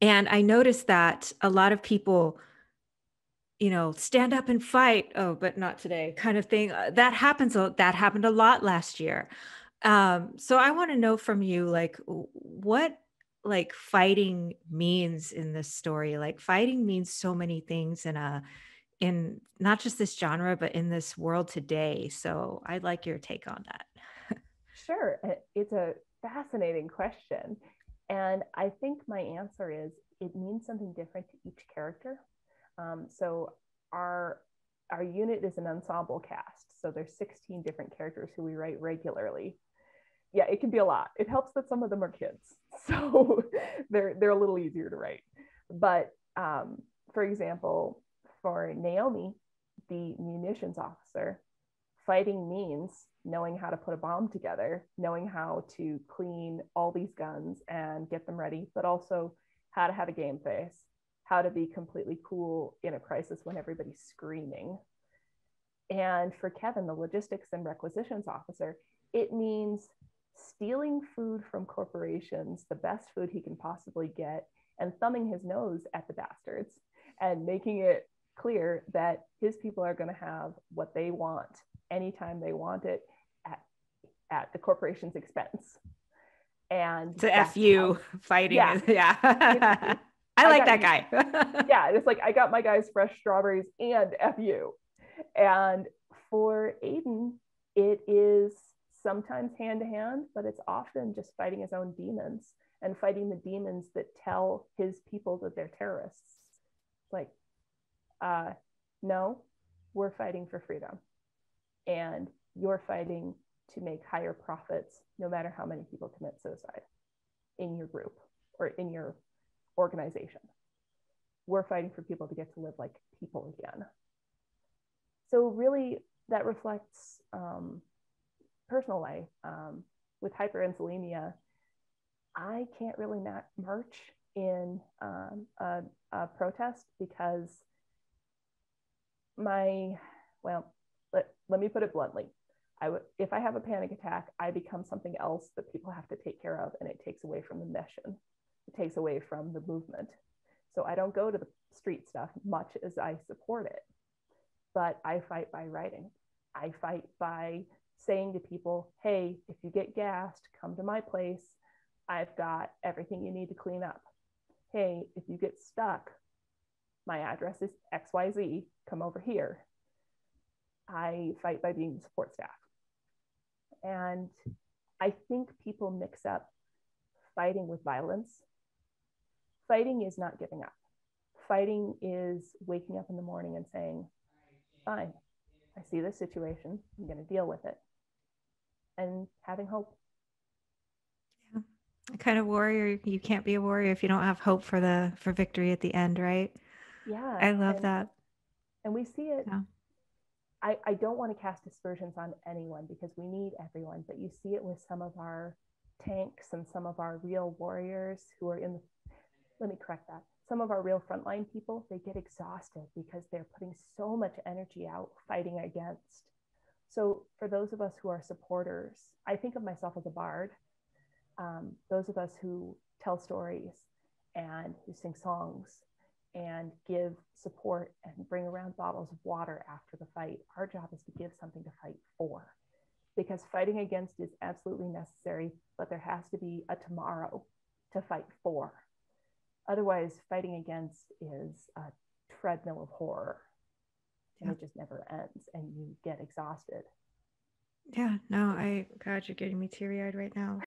And I noticed that a lot of people, stand up and fight, oh, but not today kind of thing. That happened a lot last year. So I want to know from you, like, what like fighting means in this story. Like fighting means so many things in not just this genre, but in this world today. So I'd like your take on that. Sure, it's a fascinating question. And I think my answer is it means something different to each character. So our our unit is an ensemble cast. So there's 16 different characters who we write regularly. Yeah, it can be a lot. It helps that some of them are kids. So they're a little easier to write. But for example, for Naomi, the munitions officer, fighting means knowing how to put a bomb together, knowing how to clean all these guns and get them ready, but also how to have a game face, how to be completely cool in a crisis when everybody's screaming. And for Kevin, the logistics and requisitions officer, it means stealing food from corporations, the best food he can possibly get, and thumbing his nose at the bastards and making it clear that his people are going to have what they want anytime they want it at, at the corporation's expense. And To F that's how, you fighting yeah, is, yeah. it's I I like got that you. guy. Yeah, it's like I got my guys fresh strawberries and F you. And for Aiden, it is sometimes hand to hand, but it's often just fighting his own demons and fighting the demons that tell his people that they're terrorists. It's like, uh, no, we're fighting for freedom. And you're fighting to make higher profits, no matter how many people commit suicide in your group or in your organization. We're fighting for people to get to live like people again. So really, that reflects personal life. With hyperinsulinemia, I can't really march in a protest because my, well, let me put it bluntly. If I have a panic attack, I become something else that people have to take care of, and it takes away from the mission. It takes away from the movement. So I don't go to the street stuff much as I support it, but I fight by writing. I fight by saying to people, hey, if you get gassed, come to my place. I've got everything you need to clean up. Hey, if you get stuck, my address is XYZ, come over here. I fight by being the support staff. And I think people mix up fighting with violence. Fighting is not giving up. Fighting is waking up in the morning and saying, fine, I see this situation, I'm going to deal with it, and having hope. Yeah. A kind of warrior, you can't be a warrior if you don't have hope for victory at the end, right? Yeah. I love And that. we see it. Yeah. I don't want to cast aspersions on anyone because we need everyone, but you see it with some of our tanks and some of our real warriors who are in the, let me correct that. Some of our real frontline people, they get exhausted because they're putting so much energy out fighting against. So for those of us who are supporters, I think of myself as a bard. Those of us who tell stories and who sing songs and give support and bring around bottles of water after the fight, our job is to give something to fight for. Because fighting against is absolutely necessary, but there has to be a tomorrow to fight for. Otherwise, fighting against is a treadmill of horror and Yeah. it just never ends and you get exhausted. Yeah. No, God, you're getting me teary eyed right now.